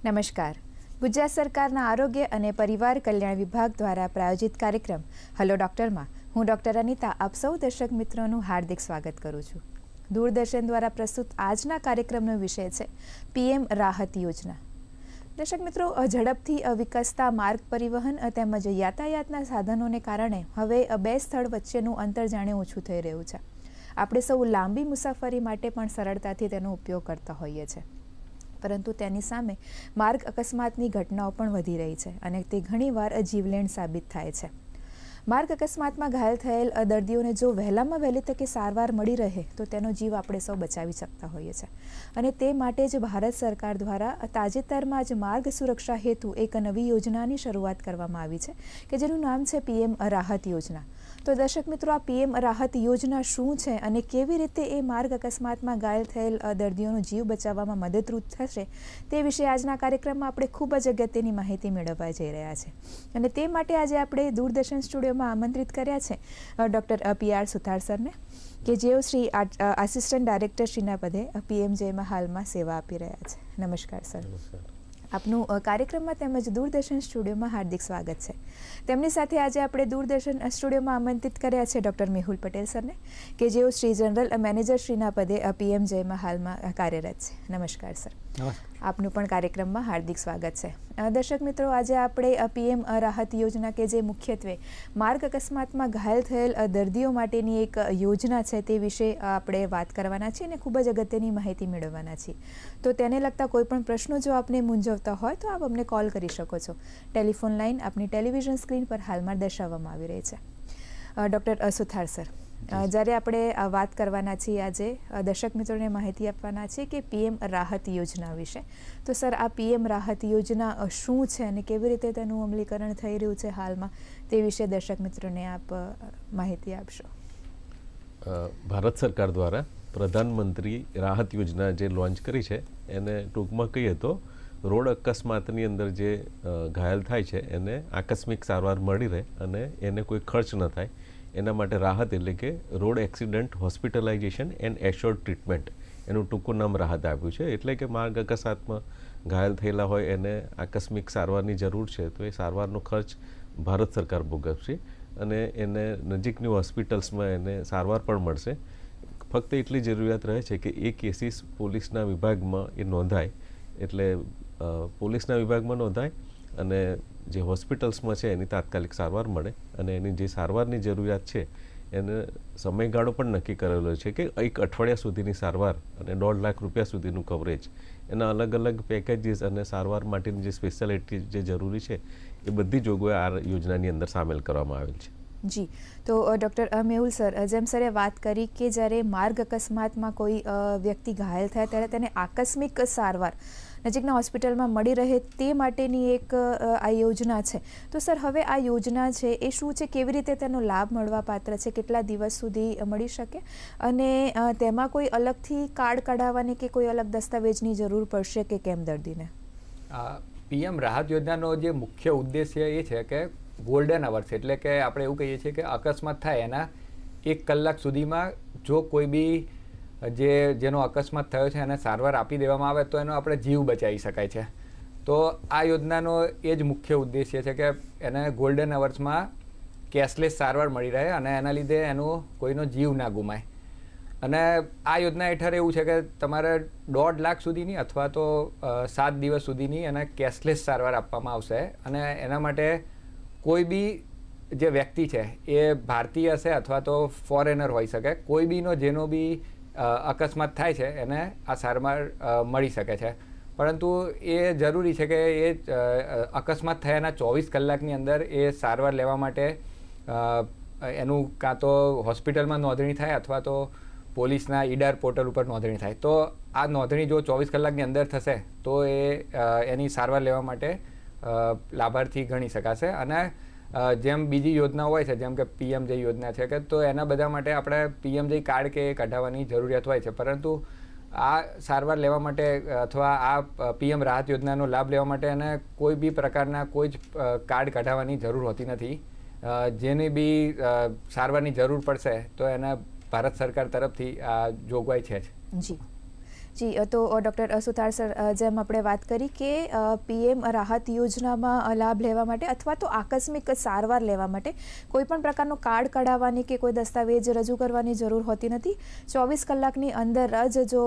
નમસ્કાર. ગુજરાત સરકારના આરોગ્ય અને પરિવાર કલ્યાણ વિભાગ દ્વારા પ્રાયોજિત કાર્યક્રમ હલો ડૉક્ટરમાં હું ડૉક્ટર અનિતા આપ સૌ દર્શક મિત્રોનું હાર્દિક સ્વાગત કરું છું. દૂરદર્શન દ્વારા પ્રસ્તુત આજના કાર્યક્રમનો વિષય છે પીએમ રાહત યોજના. દર્શક મિત્રો, ઝડપથી વિકસતા માર્ગ પરિવહન તેમજ યાતાયાતના સાધનોને કારણે હવે બે સ્થળ વચ્ચેનું અંતર જાણે ઓછું થઈ રહ્યું છે. આપણે સૌ લાંબી મુસાફરી માટે પણ સરળતાથી તેનો ઉપયોગ કરતા હોઈએ છીએ, પરંતુ તેની સામે માર્ગ અકસ્માતની ઘટનાઓ પણ વધી રહી છે અને તે ઘણીવાર જીવલેણ સાબિત થાય છે. માર્ગ અકસ્માતમાં ઘાયલ થયેલ દર્દીઓને જો વહેલામાં વહેલી તકે સારવાર મળી રહે તો તેનો જીવ આપણે સૌ બચાવી શકતા હોઈએ છીએ અને તે માટે જ ભારત સરકાર દ્વારા તાજેતરમાં જ માર્ગ સુરક્ષા હેતુ એક નવી યોજનાની શરૂઆત કરવામાં આવી છે કે જેનું નામ છે પીએમ રાહત યોજના. તો દર્શક મિત્રો, આ પીએમ રાહત યોજના શું છે અને કેવી રીતે એ માર્ગ અકસ્માતમાં ઘાયલ થયેલ દર્દીઓનો જીવ બચાવવામાં મદદરૂપ થશે તે વિશે આજના કાર્યક્રમમાં આપણે ખૂબ જ અગત્યની માહિતી મેળવવા જઈ રહ્યા છે. અને તે માટે આજે આપણે દૂરદર્શન સ્ટુડિયોમાં આમંત્રિત કર્યા છે ડૉક્ટર PR સુથાર સરને, કે જેઓ શ્રી આસિસ્ટન્ટ ડાયરેક્ટર શ્રીના પદે PMJમાં હાલમાં સેવા આપી રહ્યા છે. નમસ્કાર સર. આપનું કાર્યક્રમમાં તેમજ દૂરદર્શન સ્ટુડિયોમાં હાર્દિક સ્વાગત છે. તેમની સાથે આજે આપણે દૂરદર્શન સ્ટુડિયોમાં આમંત્રિત કર્યા છે ડૉક્ટર મેહુલ પટેલ સરને, કે જેઓ શ્રી જનરલ મેનેજર શ્રીના પદે PMJમાં હાલમાં કાર્યરત છે. નમસ્કાર સર. આપનું પણ કાર્યક્રમમાં હાર્દિક સ્વાગત છે. દર્શક મિત્રો, આજે આપણે પીએમ રાહત યોજના કે જે મુખ્યત્વે માર્ગ અકસ્માતમાં ઘાયલ થયેલ દર્દીઓ માટેની એક યોજના છે તે વિશે આપણે વાત કરવાના છીએ અને ખૂબ જ અગત્યની માહિતી મેળવવાના છીએ. તો તેને લગતા કોઈ પણ પ્રશ્નો જો આપને મૂંઝવતા હોય તો આપ અમને કોલ કરી શકો છો. ટેલિફોન લાઇન આપની ટેલિવિઝન સ્ક્રીન પર હાલમાં દર્શાવવામાં આવી રહી છે. ડૉક્ટર સુથાર સર, જ્યારે આપણે વાત કરવાના છીએ આજે દર્શક મિત્રોને માહિતી આપવાના છીએ કે પીએમ રાહત યોજના વિશે, તો સર આ પીએમ રાહત યોજના શું છે અને કેવી રીતે તેનું અમલીકરણ થઈ રહ્યું છે હાલમાં તે વિશે દર્શક મિત્રોને આપ માહિતી આપશો. ભારત સરકાર દ્વારા પ્રધાનમંત્રી રાહત યોજના જે લોન્ચ કરી છે એને ટૂંકમાં કહીએ તો રોડ અકસ્માતની અંદર જે ઘાયલ થાય છે એને આકસ્મિક સારવાર મળી રહે અને એને કોઈ ખર્ચ ન થાય એના માટે રાહત એટલે કે road accident hospitalisation and assured treatment એનું ટૂંકું નામ રાહત આપ્યું છે. એટલે કે માર્ગ અકસ્માતમાં ઘાયલ થયેલા હોય એને આકસ્મિક સારવારની જરૂર છે તો એ સારવારનો ખર્ચ ભારત સરકાર ભોગવશે અને એને નજીકની હોસ્પિટલ્સમાં એને સારવાર પણ મળશે. ફક્ત એટલી જરૂરિયાત રહે છે કે એ કેસીસ પોલીસના વિભાગમાં એ નોંધાય, એટલે પોલીસના વિભાગમાં નોંધાય અને જે હોસ્પિટલ્સમાં છે એની તાત્કાલિક સારવાર મળે અને એની જે સારવારની જરૂરિયાત છે એને સમયગાળો પણ નક્કી કરેલો છે કે 1 અઠવાડિયા સુધીની સારવાર અને 1.5 લાખ રૂપિયા સુધીનું કવરેજ, એના અલગ અલગ પેકેજીસ અને સારવાર માટેની જે સ્પેશિયાલિટી જે જરૂરી છે એ બધી જોગવાઈ આ યોજનાની અંદર સામેલ કરવામાં આવેલ છે. જી, તો ડૉક્ટર મેહુલ સર, જેમ સરે વાત કરી કે જ્યારે માર્ગ અકસ્માતમાં કોઈ વ્યક્તિ ઘાયલ થાય ત્યારે તેને આકસ્મિક સારવાર નજીકના હોસ્પિટલમાં મળી રહે તે માટેની એક આ યોજના છે. તો સર, હવે આ યોજના છે એ શું છે, કેવી રીતે તેનો લાભ મળવા પાત્ર છે, કેટલા દિવસ સુધી મળી શકે અને તેમાં કોઈ અલગથી કાર્ડ કઢાવવાની કે કોઈ અલગ દસ્તાવેજની જરૂર પડશે કે કેમ દર્દીને? પીએમ રાહત યોજનાનો જે મુખ્ય ઉદ્દેશ્ય એ છે કે ગોલ્ડન અવર્સ, એટલે કે આપણે એવું કહીએ છીએ કે અકસ્માત થાય એના 1 કલાક સુધીમાં જો કોઈ બી જેનો અકસ્માત થયો છે એને સારવાર આપી દેવામાં આવે તો એનો આપણે જીવ બચાવી શકાય છે. તો આ યોજનાનો એ જ મુખ્ય ઉદ્દેશ્ય છે કે એને ગોલ્ડન અવર્સમાં કેશલેસ સારવાર મળી રહે અને એના લીધે એનો કોઈનો જીવ ના ગુમાય. અને આ યોજના હેઠળ એવું છે કે તમારે 1.5 લાખ સુધીની અથવા તો 7 દિવસ સુધીની એને કેશલેસ સારવાર આપવામાં આવશે અને એના માટે કોઈ બી જે વ્યક્તિ છે એ ભારતીય હશે અથવા તો ફોરેનર હોઈ શકે, કોઈ બીનો જેનો બી અકસ્માત થાય છે એને આ સારવાર મળી શકે છે. પરંતુ એ જરૂરી છે કે એ અકસ્માત થયાના 24 કલાકની અંદર એ સારવાર લેવા માટે એનું કાં તો હોસ્પિટલમાં નોંધણી થાય અથવા તો પોલીસના ઈડાર પોર્ટલ ઉપર નોંધણી થાય. તો આ નોંધણી જો 24 કલાકની અંદર થશે તો એની સારવાર લેવા માટે લાભાર્થી ગણી શકાશે. અને જેમ બીજી યોજના હોય છે જેમ કે PMJ યોજના છે કે તો એના બધા માટે આપણે PMJ કાર્ડ કે કઢાવવાની જરૂરિયાત હોય છે, પરંતુ આ સારવાર લેવા માટે અથવા આ પીએમ રાહત યોજનાનો લાભ લેવા માટે એને કોઈ બી પ્રકારના કોઈ જ કાર્ડ કઢાવવાની જરૂર હોતી નથી. જેની બી સારવારની જરૂર પડશે તો એને ભારત સરકાર તરફથી આ જોગવાઈ છે. જી જી, તો ડૉક્ટર સુથાર સર, જેમ આપણે વાત કરી કે પીએમ રાહત યોજનામાં લાભ લેવા માટે અથવા તો આકસ્મિક સારવાર લેવા માટે કોઈ પણ પ્રકારનું કાર્ડ કઢાવવાની કે કોઈ દસ્તાવેજ રજૂ કરવાની જરૂર હોતી નથી. 24 કલાકની અંદર જ જો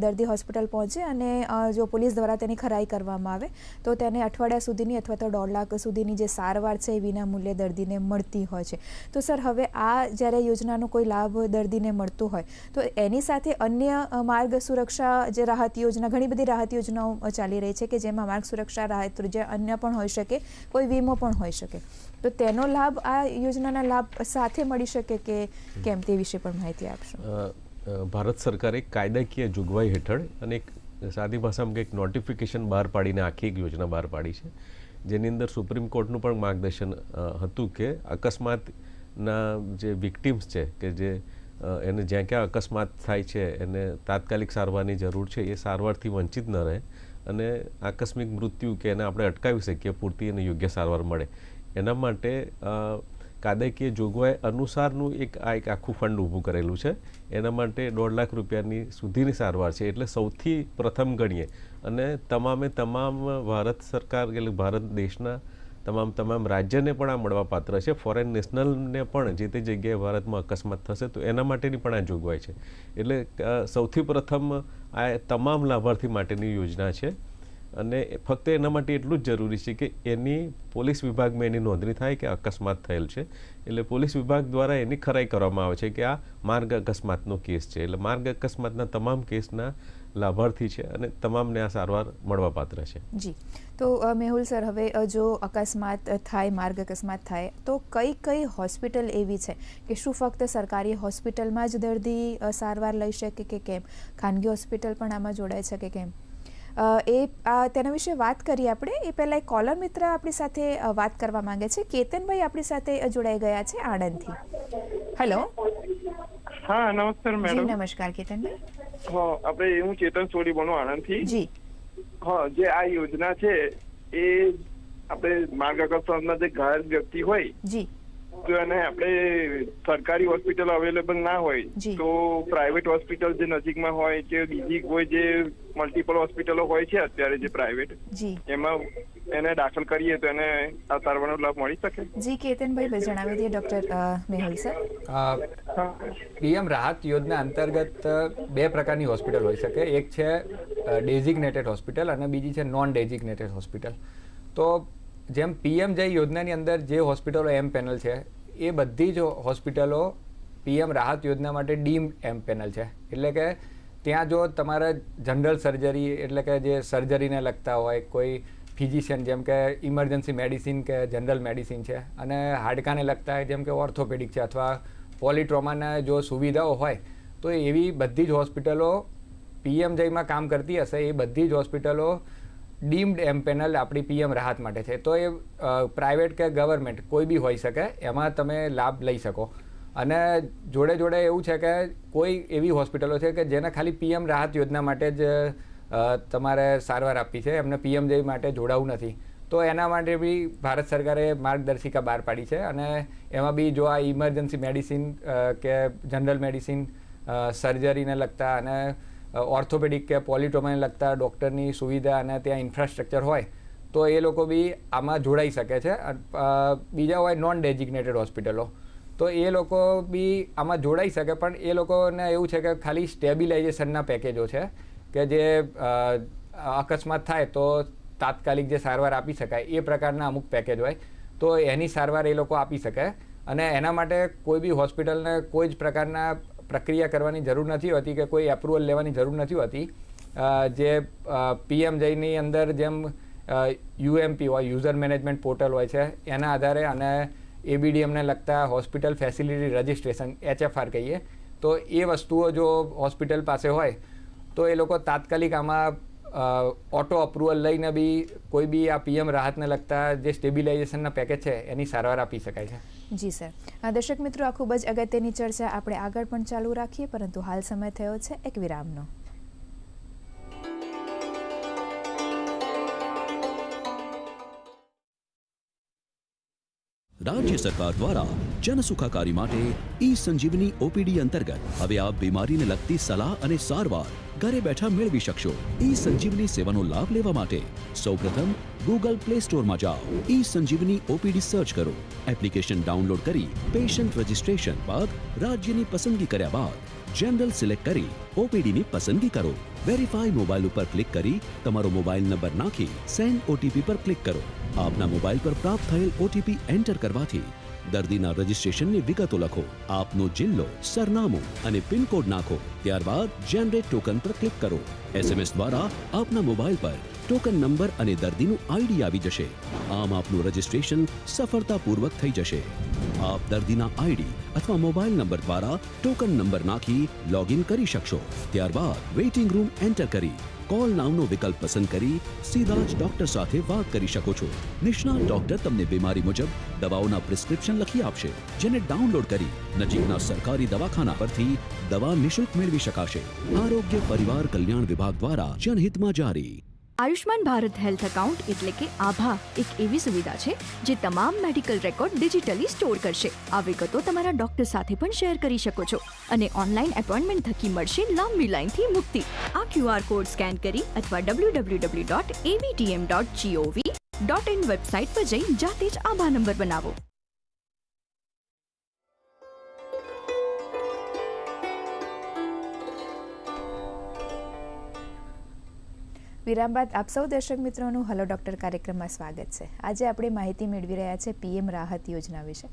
દર્દી હોસ્પિટલ પહોંચે અને જો પોલીસ દ્વારા તેની ખરાઈ કરવામાં આવે તો તેને અઠવાડિયા સુધીની અથવા તો 1.5 લાખ સુધીની જે સારવાર છે એ વિના મૂલ્યે દર્દીને મળતી હોય છે. તો સર, હવે આ જ્યારે યોજનાનો કોઈ લાભ દર્દીને મળતો હોય તો એની સાથે અન્ય માર્ગ સુરક્ષા જે રાહત યોજના, ઘણી બધી રાહત યોજનાઓ ચાલી રહી છે કે જેમાં માર્ગ સુરક્ષા રાહત જે અન્ય પણ હોઈ શકે, કોઈ વીમો પણ હોઈ શકે, તો તેનો લાભ આ યોજનાના લાભ સાથે મળી શકે કે કેમ, તે વિશે પણ માહિતી આપશો. ભારત સરકારે કાયદાકીય જોગવાઈ હેઠળ અને એક સાદી ભાષામાં એક નોટિફિકેશન બહાર પાડીને આખી એક યોજના બહાર પાડી છે, જેની અંદર સુપ્રીમ કોર્ટનું પણ માર્ગદર્શન હતું કે અકસ્માતના જે વિક્ટિમ્સ છે કે જે એને જ્યાં ક્યાં અકસ્માત થાય છે એને તાત્કાલિક સારવારની જરૂર છે, એ સારવારથી વંચિત ન રહે અને આકસ્મિક મૃત્યુ કે એને આપણે અટકાવી શકીએ, પૂરતી અને યોગ્ય સારવાર મળે, એના માટે કાયદાકીય જોગવાઈ અનુસારનું એક આખું ફંડ ઊભું કરેલું છે. એના માટે 1.5 લાખ રૂપિયાની સુધીની સારવાર છે. એટલે સૌથી પ્રથમ ગણીએ અને તમામ ભારત સરકાર એટલે ભારત દેશના તમામ રાજ્યને પણ આ મળવા પાત્ર છે. ફોરેન નેશનલને પણ જે તે જગ્યાએ ભારતમાં અકસ્માત થશે તો એના માટેની પણ આ જોગવાઈ છે. એટલે સૌથી પ્રથમ આ તમામ લાભાર્થી માટેની યોજના છે અને ફક્ત એના માટે એટલું જ જરૂરી છે કે એની પોલીસ વિભાગમાં એની નોંધણી થાય કે અકસ્માત થયેલ છે. એટલે પોલીસ વિભાગ દ્વારા એની ખરાઈ કરવામાં આવે છે કે આ માર્ગ અકસ્માતનો કેસ છે. એટલે માર્ગ અકસ્માતના તમામ કેસના લાભાર્થી છે અને તમામને આ સારવાર મળવાપાત્ર છે. જી, તો મેહુલ સર, હવે જો અકસ્માત થાય, માર્ગ અકસ્માત થાય તો કઈ હોસ્પિટલ એવી છે કે શું ફક્ત સરકારી હોસ્પિટલમાં જ દર્દી સારવાર લઈ શકે કે કેમ, ખાનગી હોસ્પિટલ પણ આમાં જોડાય છે કે કેમ, તેના વિશે વાત કરીએ આપણે. એ પહેલાં એક કોલર મિત્ર આપણી સાથે વાત કરવા માંગે છે. કેતનભાઈ આપણી સાથે જોડાઈ ગયા છે આણંદથી. હેલો. હા, નમસ્કાર મેડમ. જી નમસ્કાર કેતનભાઈ. હા, આપણે હું ચેતન સોડી બોલું આણંદથી. જી. હા, જે આ યોજના છે એ આપણે માર્ગ અકસ્માતમાં જે ઘાયલ વ્યક્તિ હોય જી તો એને આપણે સરકારી હોસ્પિટલ અવેલેબલ ના હોય તો પ્રાઇવેટ હોસ્પિટલ જે નજીકમાં હોય કે બીજી કોઈ જે મલ્ટિપલ હોસ્પિટલો હોય છે અત્યારે જે પ્રાઇવેટ, એમાં એને દાખલ કરીએ તો એને આ સારવારનો લાભ મળી શકે. જી કેતનભાઈ, જણાવી દઈએ ડૉક્ટર મેહુલ સર. પીએમ રાહત યોજના અંતર્ગત 2 પ્રકારની હોસ્પિટલ હોઈ શકે. એક છે ડેઝિગ્નેટેડ હોસ્પિટલ અને બીજી છે નોન ડેઝિગ્નેટેડ હોસ્પિટલ. તો જેમ પીએમ જય યોજનાની અંદર જે હોસ્પિટલો એમ પેનલ છે એ બધી જ હોસ્પિટલો પીએમ રાહત યોજના માટે ડીમ્ડ એમ પેનલ છે. એટલે કે ત્યાં જો તમારે જનરલ સર્જરી એટલે કે જે સર્જરીને લગતા હોય, કોઈ ફિઝિશિયન જેમ કે ઇમરજન્સી મેડિસિન કે જનરલ મેડિસિન છે, અને હાડકાને લગતા હોય જેમ કે ઓર્થોપેડિક છે અથવા પોલિટ્રોમાના જો સુવિધાઓ હોય તો એવી બધી જ હોસ્પિટલો પીએમ જયમાં કામ કરતી હશે એ બધી જ હોસ્પિટલો ડીમ્ડ એમ પેનલ આપણી પીએમ રાહત માટે છે. તો એ પ્રાઇવેટ કે ગવર્મેન્ટ કોઈ બી હોઈ શકે, એમાં તમે લાભ લઈ શકો. અને જોડે એવું છે કે કોઈ એવી હોસ્પિટલો છે કે જેને ખાલી પીએમ રાહત યોજના માટે જ તમારે સારવાર આપવી છે, એમને પીએમ જય માટે જોડાવું નથી. તો એના માટે બી ભારત સરકારે માર્ગદર્શિકા બહાર પાડી છે અને એમાં બી જો આ ઇમરજન્સી મેડિસિન કે જનરલ મેડિસિન, સર્જરીને લગતા અને ઓર્થોપેડિક કે પોલિટ્રોમાને લગતા ડૉક્ટરની સુવિધા અને ત્યાં ઇન્ફ્રાસ્ટ્રક્ચર હોય તો એ લોકો બી આમાં જોડાઈ શકે છે. બીજા હોય નોન ડેઝિગ્નેટેડ હોસ્પિટલો, તો એ લોકો બી આમાં જોડાઈ શકે, પણ એ લોકોને એવું છે કે ખાલી સ્ટેબિલાઇઝેશનના પેકેજો છે કે જે અકસ્માત થાય તો તાત્કાલિક જે સારવાર આપી શકાય એ પ્રકારના અમુક પેકેજ હોય, તો એની સારવાર એ લોકો આપી શકે. અને એના માટે કોઈ બી હોસ્પિટલને કોઈ જ પ્રકારના પ્રક્રિયા કરવાની જરૂર નથી હોતી કે કોઈ એપ્રુવલ લેવાની જરૂર નથી હોતી. જે પીએમ જયની અંદર જેમ યુએમપી હોય, યુઝર મેનેજમેન્ટ પોર્ટલ હોય છે, એના આધારે અને એબીડીએમને લગતા હોસ્પિટલ ફેસિલિટી રજિસ્ટ્રેશન HFR કહીએ, તો એ વસ્તુઓ જો હોસ્પિટલ પાસે હોય તો એ લોકો તાત્કાલિક આમાં ઓટો અપ્રુવલ લઈને બી કોઈ બી આ પીએમ રાહતને લગતા જે સ્ટેબિલાઇઝેશનના પેકેજ છે એની સારવાર આપી શકાય છે. જી સર. દર્શક મિત્રો, આ ખૂબ જ અગત્યની ચર્ચા આપણે આગળ પણ ચાલુ રાખીએ, પરંતુ હાલ સમય થયો છે એક વિરામનો. राज्य सरकार द्वारा जन सुखाकारी माटे ई संजीवनी ओपीडी अंतर्गत હવે આપ બીમારીને લગતી સલાહ અને સારવાર ઘરે બેઠા મેળવી શકશો। ઈ સંજીવની સેવાનો લાભ લેવા માટે સૌપ્રથમ ગૂગલ પ્લે સ્ટોરમાં જાઓ, ઈ સંજીવની ઓપીડી સર્ચ કરો, એપ્લિકેશન ડાઉનલોડ કરી પેશન્ટ રજિસ્ટ્રેશન બાદ રાજ્યની પસંદગી કર્યા બાદ જનરલ સિલેક્ટ કરી ઓપીડીની પસંદગી કરો। વેરીફાઈ મોબાઈલ ઉપર ક્લિક કરી તમારો મોબાઈલ નંબર નાખી સેન્ડ ઓટીપી પર ક્લિક કરો। આપના મોબાઈલ પર પ્રાપ્ત થયેલ ઓટીપી એન્ટર કરવાથી દર્દીના રજિસ્ટ્રેશનની વિગતો લખો, આપનો જિલ્લો, સરનામું અને પિનકોડ નાખો, ત્યારબાદ જનરેટ ટોકન પર ક્લિક કરો। એસએમએસ દ્વારા આપના મોબાઈલ પર ટોકન નંબર અને દર્દીનું આઈડી આવી જશે। આમ આપનું રજિસ્ટ્રેશન સફળતાપૂર્વક થઈ જશે। આપ દર્દીના આઈડી અથવા મોબાઈલ નંબર દ્વારા ટોકન નંબર નાખી લોગિન કરી શકશો। ત્યારબાદ વેઇટિંગ રૂમ એન્ટર કરી કોલ નામનો વિકલ્પ પસંદ કરી સીધા જ ડોક્ટર સાથે વાત કરી શકો છો। નિષ્ણાત ડોક્ટર તમને બીમારી મુજબ દવાઓના પ્રિસ્ક્રિપ્શન લખી આપશે, જેને ડાઉનલોડ કરી નજીકના સરકારી દવાખાના પરથી દવા નિઃશુલ્ક મેળવી શકાશે। આરોગ્ય પરિવાર કલ્યાણ વિભાગ દ્વારા જનહિતમાં જારી। આયુષ્માન ભારત હેલ્થ એકાઉન્ટ એટલે કે આભા એક એવી સુવિધા છે જે તમામ મેડિકલ રેકોર્ડ ડિજિટલી સ્ટોર કરશે। આ વિગતો તમારા ડોક્ટર સાથે પણ શેર કરી શકો છો અને ઓનલાઈન એપોઇન્ટમેન્ટ થકી મળશે લાંબી લાઈનથી મુક્તિ। આ QR કોડ સ્કેન કરી અથવા www.avtm.gov.in વેબસાઇટ પર જઈ જાતે જ આભા નંબર બનાવો। વિરામ બાદ આપ સૌ દર્શક મિત્રોનું હલો ડૉક્ટર કાર્યક્રમમાં સ્વાગત છે। આજે આપણે માહિતી મેળવી રહ્યા છે PM રાહત યોજના વિશે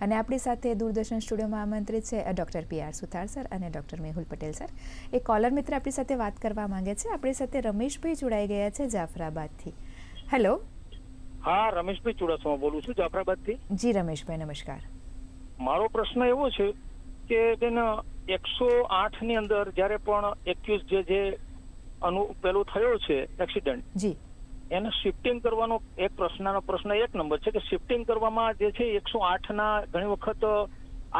અને આપણી સાથે દૂરદર્શન સ્ટુડિયોમાં આમંત્રિત છે ડૉક્ટર PR સુથાર સર અને ડૉક્ટર મેહુલ પટેલ સર। એક કોલર મિત્ર આપણી સાથે વાત કરવા માંગે છે। આપણી સાથે રમેશભાઈ જોડાઈ ગયા છે જાફરાબાદથી। હેલો, હા, રમેશભાઈ ચુડાસમા બોલું છું જાફરાબાદથી। જી રમેશભાઈ, નમસ્કાર। મારો પ્રશ્ન એવો છે કે બેન 108 ની અંદર જ્યારે પણ એક્યુઝ જે પેલું થયો છે એક્સિડન્ટ, જી, એને શિફ્ટિંગ કરવાનો પ્રશ્ન 1 નંબર છે કે શિફ્ટિંગ કરવામાં જે છે 108 ના ઘણી વખત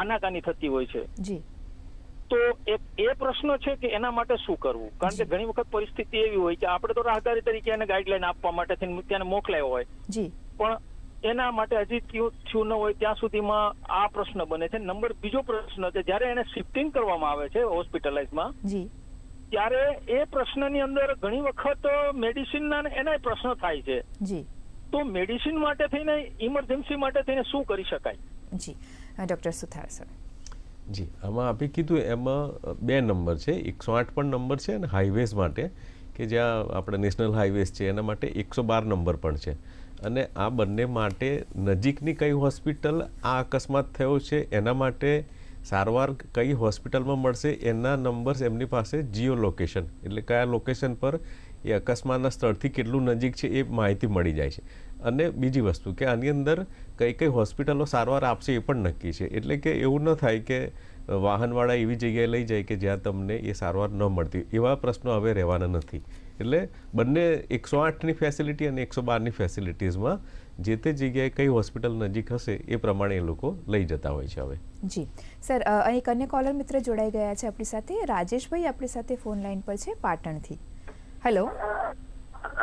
આનાકાની થતી હોય છે, જી, તો એ પ્રશ્ન છે કે એના માટે શું કરવું? કારણ કે ઘણી વખત પરિસ્થિતિ એવી હોય કે આપણે તો રાહદારી તરીકે એને ગાઈડલાઈન આપવા માટે ત્યાં મોકલાયો હોય, જી, પણ એના માટે હજી થયું ન હોય ત્યાં સુધીમાં આ પ્રશ્ન બને છે। બીજો પ્રશ્ન કે જ્યારે એને શિફ્ટિંગ કરવામાં આવે છે હોસ્પિટલાઇઝમાં, જી, ત્યારે એ પ્રશ્નની અંદર ઘણી વખત મેડિસિનના એના પ્રશ્ન થાય છે, જી, તો મેડિસિન માટે થઈને ઇમરજન્સી માટે થઈને શું કરી શકાય? જી, ડૉક્ટર સુથાર સર। જી, આમાં આપે કીધું એમાં 2 નંબર છે, 108 પણ નંબર છે અને હાઈવેઝ માટે કે જ્યાં આપણે નેશનલ હાઈવેઝ છે એના માટે 112 નંબર પણ છે। અને આ બંને માટે નજીકની કઈ હોસ્પિટલ આ અકસ્માત થયો છે એના માટે સારવાર કઈ હોસ્પિટલમાં મળશે એના નંબર્સ એમની પાસે જીઓ લોકેશન એટલે કયા લોકેશન પર એ અકસ્માતના સ્થળથી કેટલું નજીક છે એ માહિતી મળી જાય છે। અને બીજી વસ્તુ કે આની અંદર કઈ કઈ હોસ્પિટલો સારવાર આપશે એ પણ નક્કી છે, એટલે કે એવું ન થાય કે વાહનવાળા એવી જગ્યાએ લઈ જાય કે જ્યાં તમને એ સારવાર ન મળતી, એવા પ્રશ્નો હવે રહેવાના નથી। એટલે બંને 108ની ફેસિલિટી અને 112ની ફેસિલિટીઝમાં જે તે જગ્યાએ કઈ હોસ્પિટલ નજીક હશે એ પ્રમાણે એ લોકો લઈ જતા હોય છે હવે। જી સર, અહીં અન્ય કોલર મિત્ર જોડાઈ ગયા છે આપણી સાથે। રાજેશભાઈ આપણી સાથે ફોન લાઈન પર છે પાટણથી। હેલો,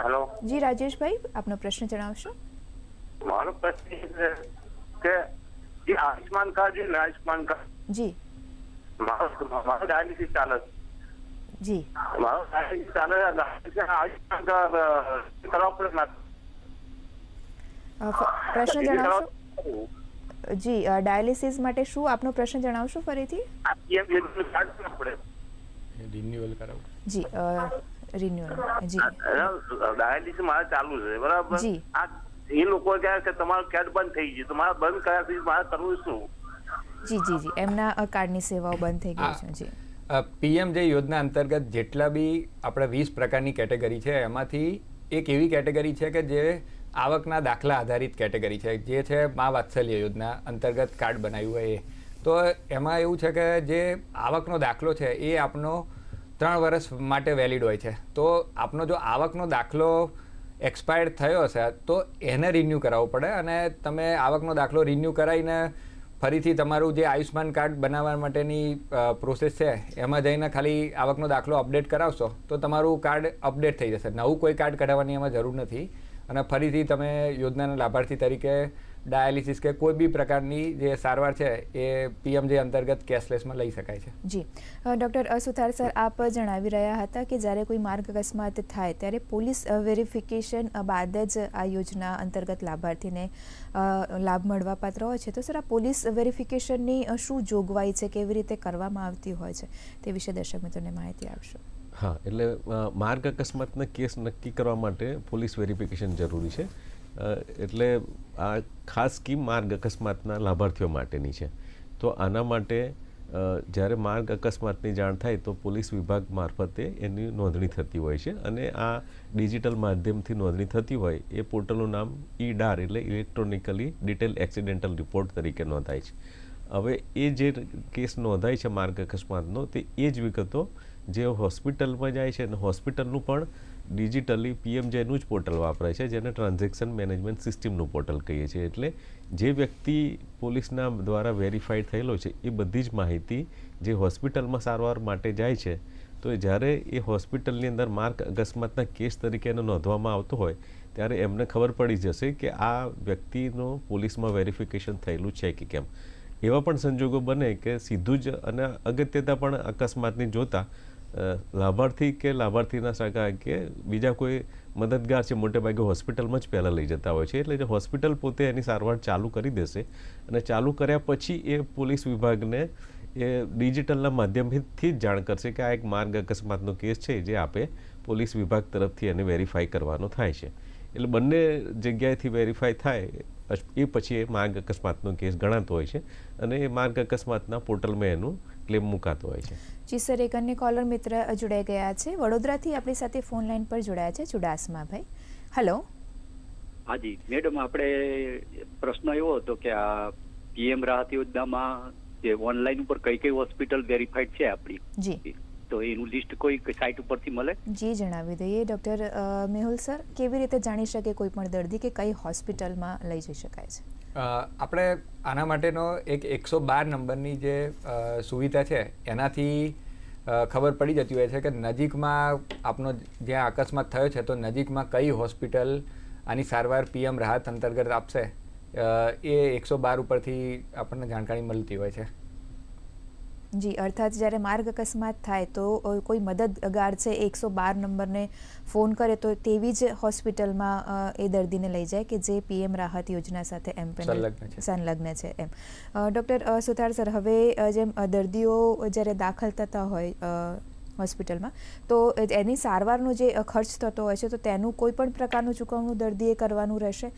હેલો, જી રાજેશભાઈ, આપનો પ્રશ્ન જણાવશો? મારો પ્રશ્ન છે કે જે આયુષ્માન કાર્ડ છે ને, આયુષ્માન કાર્ડ, જી, મારો ડાયાલિસિસ ચાલે છે, જી, મારો ડાયાલિસિસ ચાલે છે, આયુષ્માન કાર્ડ કરવા પડે ના? પ્રશ્ન જણાવશો? જી, ડાયાલિસિસ માટે શું આપનો પ્રશ્ન જણાવશો ફરીથી? રિન્યુઅલ કરાવવું? જી, રિન્યુઅલ, જી, ડાયાલિસિસ મારે ચાલુ છે, બરાબર? જી, એ લોકો કહે કે તમારું કાર્ડ બંધ થઈ ગયું, તો મારે બંધ કર્યાથી મારે કરવું શું? જી, જી, જી, એમના કાર્ડની સેવાઓ બંધ થઈ ગઈ છે। જી, PM જે યોજના અંતર્ગત જેટલા બી આપણે 20 પ્રકારની કેટેગરી છે એમાંથી એક એવી કેટેગરી છે કે જે આવકના દાખલા આધારિત કેટેગરી છે, જે છે મા વાત્સલ્ય યોજના અંતર્ગત કાર્ડ બનાવ્યું હોય એ। તો એમાં એવું છે કે જે આવકનો દાખલો છે એ આપનો 3 વર્ષ માટે વેલિડ હોય છે। તો આપનો જો આવકનો દાખલો એક્સપાયર્ડ થયો હશે તો એને રિન્યૂ કરાવવો પડે, અને તમે આવકનો દાખલો રિન્યૂ કરાવીને ફરીથી તમારું જે આયુષ્માન કાર્ડ બનાવવા માટેની પ્રોસેસ છે એમાં જઈને ખાલી આવકનો દાખલો અપડેટ કરાવશો તો તમારું કાર્ડ અપડેટ થઈ જશે। નવું કોઈ કાર્ડ કઢાવવાની એમાં જરૂર નથી અને ફરીથી તમે યોજનાના લાભાર્થી તરીકે ડાયાલિસિસ કે કોઈ બી પ્રકારની જે સારવાર છે એ પીએમજે અંતર્ગત કેશલેસમાં લઈ શકાય છે. જી ડૉક્ટર સુથાર સર, આપ જણાવી રહ્યા હતા કે જ્યારે કોઈ માર્ગ અકસ્માત થાય ત્યારે પોલીસ વેરિફિકેશન બાદ જ આ યોજના અંતર્ગત લાભાર્થીને લાભ મળવાપાત્ર હોય છે. તો સર, આ પોલીસ વેરિફિકેશનની શું જોગવાઈ છે, કેવી રીતે કરવામાં આવતી હોય છે, તે વિશે દર્શક મિત્રોને માહિતી આપશો. હા, એટલે માર્ગ અકસ્માતના કેસ નક્કી કરવા માટે પોલીસ વેરિફિકેશન જરૂરી છે. એટલે આ ખાસ સ્કીમ માર્ગ અકસ્માતના લાભાર્થીઓ માટેની છે. તો આના માટે જ્યારે માર્ગ અકસ્માતની જાણ થાય તો પોલીસ વિભાગ મારફતે એની નોંધણી થતી હોય છે અને આ ડિજિટલ માધ્યમથી નોંધણી થતી હોય એ પોર્ટલનું નામ ઈ-ડાર એટલે ઇલેક્ટ્રોનિકલી ડિટેલ એક્સિડેન્ટલ રિપોર્ટ તરીકે નોંધાય છે. હવે એ જે કેસ નોંધાય છે માર્ગ અકસ્માતનો, તે એ જ વિગતો જે હોસ્પિટલમાં જાય છે અને હોસ્પિટલનું પણ ડિજિટલી પીએમજેનું જ પોર્ટલ વાપરાય છે, જેને ટ્રાન્ઝેક્શન મેનેજમેન્ટ સિસ્ટમનું પોર્ટલ કહીએ છીએ. એટલે જે વ્યક્તિ પોલીસના દ્વારા વેરીફાઈડ થયેલો છે એ બધી જ માહિતી જે હોસ્પિટલમાં સારવાર માટે જાય છે, તો જ્યારે એ હોસ્પિટલની અંદર માર્ગ અકસ્માતના કેસ તરીકે એને નોંધવામાં આવતો હોય ત્યારે એમને ખબર પડી જશે કે આ વ્યક્તિનું પોલીસમાં વેરિફિકેશન થયેલું છે કે કેમ. એવા પણ સંજોગો બને કે સીધું જ અને અગત્યતા પણ અકસ્માતની જોતા લાભાર્થી કે લાભાર્થીના સગા કે બીજા કોઈ મદદગાર છે મોટે ભાગે હોસ્પિટલમાં જ પહેલાં લઈ જતા હોય છે. એટલે હોસ્પિટલ પોતે એની સારવાર ચાલુ કરી દેશે અને ચાલુ કર્યા પછી એ પોલીસ વિભાગને એ ડિજિટલના માધ્યમથી જ જાણ કરશે કે આ એક માર્ગ અકસ્માતનો કેસ છે જે આપે પોલીસ વિભાગ તરફથી એને વેરીફાઈ કરવાનો થાય છે. એટલે બંને જગ્યાએથી વેરીફાઈ થાય એ પછી એ માર્ગ અકસ્માતનો કેસ ગણાતો હોય છે અને એ માર્ગ અકસ્માતના પોર્ટલમાં એનું ક્લેમ મુકાતો હોય છે. જી સર, એક અન્ય કોલર મિત્ર જોડાઈ ગયા છે. વડોદરાથી આપણી સાથે ફોન લાઈન પર જોડાયા છે ચુડાસમાભાઈ. હેલો. હાજી મેડમ, આપણે પ્રશ્ન એવો હતો કે આ પીએમ રાહત યોજનામાં જે ઓનલાઈન ઉપર કઈ કઈ હોસ્પિટલ વેરીફાઈડ છે આપણી, જી, તો એનું લિસ્ટ કોઈ સાઇટ ઉપરથી મળે? જી, જણાવી દઈએ. ડૉક્ટર મેહુલ સર, કેવી રીતે જાણી શકે કોઈ પણ દર્દી કે કઈ હોસ્પિટલમાં લઈ જઈ શકાય છે? આપણે આના માટેનો એક 112 નંબરની જે સુવિધા છે એનાથી ખબર પડી જતી હોય છે કે નજીકમાં આપનો જ્યાં અકસ્માત થયો છે તો નજીકમાં કઈ હોસ્પિટલ આની સારવાર પીએમ રાહત અંતર્ગત આપશે, એ 112 ઉપરથી આપણને જાણકારી મળતી હોય છે. જી, અર્થાત જ્યારે માર્ગ અકસ્માત થાય તો કોઈ મદદગાર છે 112 નંબરને ફોન કરે તો તેવી જ હોસ્પિટલમાં એ દર્દીને લઈ જાય કે જે પીએમ રાહત યોજના સાથે સંલગ્ન છે એમ. ડૉક્ટર સુથાર સર, હવે જેમ દર્દીઓ જ્યારે દાખલ થતા હોય હોસ્પિટલમાં તો એની સારવારનો જે ખર્ચ થતો હોય છે તો તેનું કોઈ પણ પ્રકારનું ચૂકવણું દર્દીએ કરવાનું રહેશે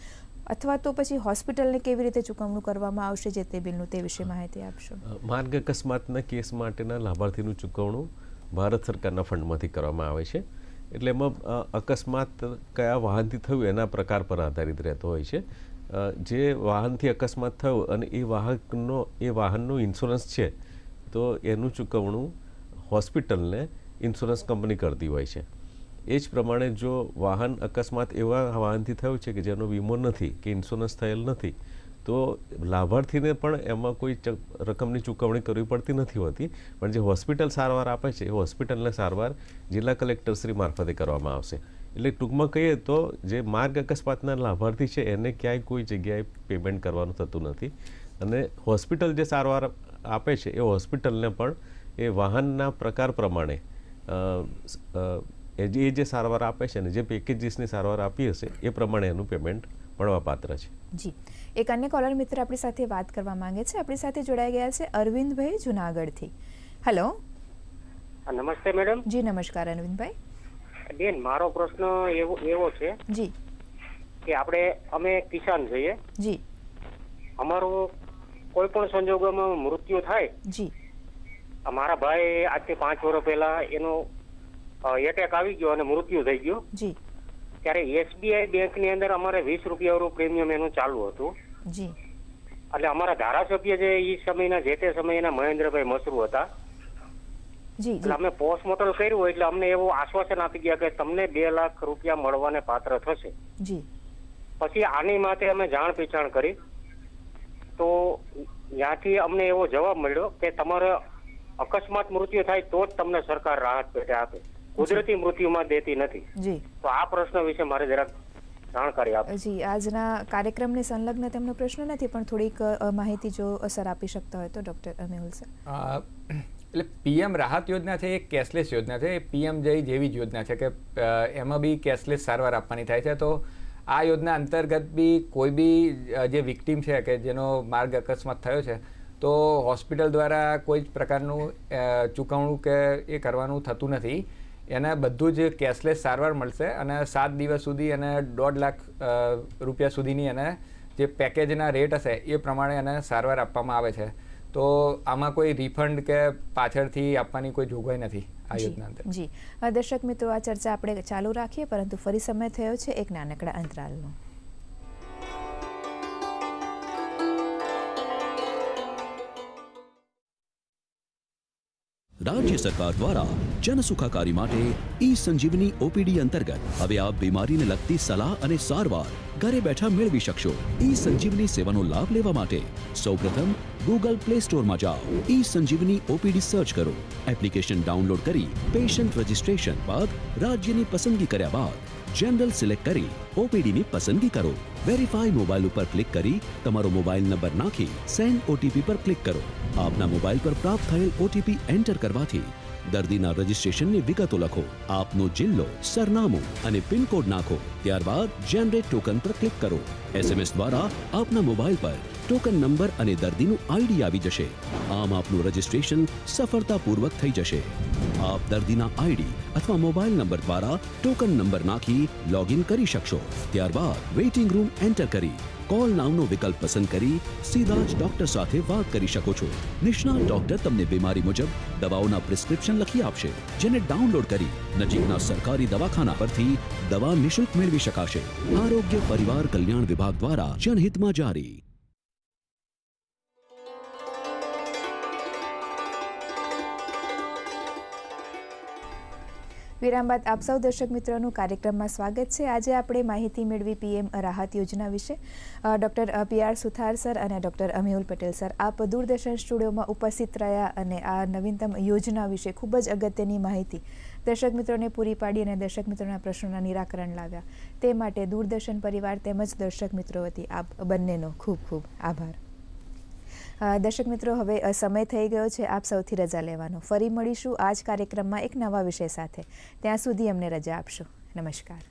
અથવા તો પછી હોસ્પિટલને કેવી રીતે ચૂકવણું કરવામાં આવશે જે તે બિલનું, તે વિશે માહિતી આપશો. માર્ગ અકસ્માતના કેસ માટેના લાભાર્થીનું ચૂકવણું ભારત સરકારના ફંડમાંથી કરવામાં આવે છે. એટલે એમાં અકસ્માત કયા વાહનથી થયું એના પ્રકાર પર આધારિત રહેતો હોય છે. જે વાહનથી અકસ્માત થયો અને એ વાહનનો ઇન્સ્યોરન્સ છે તો એનું ચૂકવણું હોસ્પિટલને ઇન્સ્યોરન્સ કંપની કરતી હોય છે. એ જ પ્રમાણે જો વાહન અકસ્માત એવા વાહનથી થયું છે કે જેનો વીમો નથી કે ઇન્સ્યોરન્સ થયેલ નથી તો લાભાર્થીને પણ એમાં કોઈ રકમની ચૂકવણી કરવી પડતી નથી હોતી, પણ જે હોસ્પિટલ સારવાર આપે છે એ હોસ્પિટલને સારવાર જિલ્લા કલેક્ટરશ્રી મારફતે કરવામાં આવશે. એટલે ટૂંકમાં કહીએ તો જે માર્ગ અકસ્માતના લાભાર્થી છે એને ક્યાંય કોઈ જગ્યાએ પેમેન્ટ કરવાનું થતું નથી અને હોસ્પિટલ જે સારવાર આપે છે એ હોસ્પિટલને પણ એ વાહનના પ્રકાર પ્રમાણે એ જે સારવાર આપે છે ને જે પેકેજીસની સારવાર આપી હશે એ પ્રમાણે એનું પેમેન્ટ મળવાપાત્ર છે. જી, એક અન્ય કોલર મિત્ર આપણી સાથે વાત કરવા માંગે છે. આપણી સાથે જોડાઈ ગયા છે અરવિંદભાઈ જુનાગઢથી. હેલો. નમસ્તે મેડમ. જી નમસ્કાર અરવિંદભાઈ. બેન, મારો પ્રશ્ન એવો છે જી કે અમે કિસાન છીએ. જી. અમારું કોઈ પણ સંજોગોમાં મૃત્યુ થાય, જી, અમારા ભાઈ આજથી 5 વર્ષ પહેલા એનો એટેક આવી ગયો અને મૃત્યુ થઈ ગયું. જી. ત્યારે એસબીઆઈ બેંકની અંદર અમારે 20 રૂપિયા પ્રીમિયમ એનું ચાલુ હતું. જી. એટલે અમારા ધારાસભ્ય જે એ સમયના જે તે સમયના મહેન્દ્રભાઈ મસરૂ હતા. જી. એટલે અમે પોસ્ટમોર્ટમ કર્યું એટલે અમને એવું આશ્વાસન આપી ગયા કે તમને 2 લાખ રૂપિયા મળવાને પાત્ર થશે. જી. પછી આની માટે અમે જાણ પીછાણ કરી તો ત્યાંથી અમને એવો જવાબ મળ્યો કે તમારે અકસ્માત મૃત્યુ થાય તો જ તમને સરકાર રાહત પેટે આપે, કુદરતી મૃત્યુમાં દેતી નથી. જી. તો આ પ્રશ્ન વિશે મારે જરાક જાણકારી આપો. જી, આજના કાર્યક્રમને સંલગ્ન તેમનો પ્રશ્ન નથી, પણ થોડીક માહિતી જો સર આપી શકતા હોય તો ડૉક્ટર મેહુલ સર. એટલે પીએમ રાહત યોજના છે એ કેશલેસ યોજના છે, એ પીએમ જય જેવી જ યોજના છે કે એમાં બી કેશલેસ સારવાર આપવાની થાય છે. તો આ યોજના અંતર્ગત બી કોઈ બી જે વિક્ટીમ છે કે જેનો માર્ગ અકસ્માત થયો છે તો હોસ્પિટલ દ્વારા કોઈ જ પ્રકારનું ચૂકવણું કે એ કરવાનું થતું નથી. એને બધું જ કેશલેસ સારવાર મળશે અને 7 દિવસ સુધી એને 1.5 લાખ રૂપિયા સુધીની એને જે પેકેજના રેટ હશે એ પ્રમાણે એને સારવાર આપવામાં આવે છે. તો આમાં કોઈ રિફંડ કે પાછળથી આપવાની કોઈ જોગવાઈ નથી આ યોજના અંદર. જી, દર્શક મિત્રો, આ ચર્ચા આપણે ચાલુ રાખીએ, પરંતુ ફરી સમય થયો છે એક નાનકડા અંતરાલનો. राज्य सरकार द्वारा जन सुखाकारी માટે ઈ સંજીવની ઓપીડી અંતર્ગત હવે આપ બીમારીને લગતી સલાહ અને સારવાર ઘરે બેઠા મેળવી શકશો. ઈ સંજીવની સેવાનો લાભ લેવા માટે સૌપ્રથમ ગૂગલ પ્લે સ્ટોરમાં જાઓ, ઈ સંજીવની ઓપીડી સર્ચ કરો, એપ્લિકેશન ડાઉનલોડ કરી પેશન્ટ રજિસ્ટ્રેશન બાદ રાજ્યની પસંદગી કર્યા બાદ જનરલ સિલેક્ટ કરી ઓપીડીની પસંદગી કરો. વેરીફાઈ મોબાઈલ ઉપર ક્લિક કરી તમારો મોબાઈલ નંબર નાખી સેન્ડ ઓટીપી પર ક્લિક કરો. આપના મોબાઈલ પર પ્રાપ્ત થયેલ ઓટીપી એન્ટર કરવાથી દર્દીના રજિસ્ટ્રેશનની વિગતો લખો, આપનો જિલ્લો, સરનામું અને પિનકોડ નાખો. ત્યારબાદ જનરેટ ટોકન પર ક્લિક કરો. એસએમએસ દ્વારા આપના મોબાઈલ પર ટોકન નંબર અને દર્દીનું આઈડી આવી જશે. આમ આપનું રજિસ્ટ્રેશન સફળતાપૂર્વક થઈ જશે. આપ દર્દીના આઈડી અથવા મોબાઈલ નંબર દ્વારા ટોકન નંબર નાખી લોગિન કરી શકશો. ત્યારબાદ વેઇટિંગ રૂમ એન્ટર કરી કોલ નામનો વિકલ્પ પસંદ કરી સીધા જ ડોક્ટર સાથે વાત કરી શકો છો. નિષ્ણાત ડોક્ટર તમને બીમારી મુજબ દવાઓના પ્રિસ્ક્રિપ્શન લખી આપશે, જેને ડાઉનલોડ કરી નજીકના સરકારી દવાખાના પરથી દવા નિઃશુલ્ક મેળવી શકાશે. આરોગ્ય પરિવાર કલ્યાણ વિભાગ દ્વારા જનહિતમાં જારી. વિરામ બાદ આપ સૌ દર્શક મિત્રોનું કાર્યક્રમમાં સ્વાગત છે. આજે આપણે માહિતી મેળવી પીએમ રાહત યોજના વિશે. ડૉક્ટર PR સુથાર સર અને ડૉક્ટર મેહુલ પટેલ સર, આપ દૂરદર્શન સ્ટુડિયોમાં ઉપસ્થિત રહ્યા અને આ નવીનતમ યોજના વિશે ખૂબ જ અગત્યની માહિતી દર્શક મિત્રોને પૂરી પાડી અને દર્શક મિત્રોના પ્રશ્નોના નિરાકરણ લાવ્યા. તે માટે દૂરદર્શન પરિવાર તેમજ દર્શક મિત્રો વતી આપ બંનેનો ખૂબ ખૂબ આભાર. દર્શક મિત્રો, હવે સમય થઈ ગયો છે આપ સૌથી રજા લેવાનો. ફરી મળીશું આ જ કાર્યક્રમમાં એક નવા વિષય સાથે. ત્યાં સુધી અમને રજા આપશો. નમસ્કાર.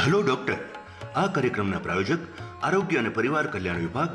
Hello doctor. આ કાર્યક્રમના પ્રાયોજક આરોગ્ય અને પરિવાર કલ્યાણ વિભાગ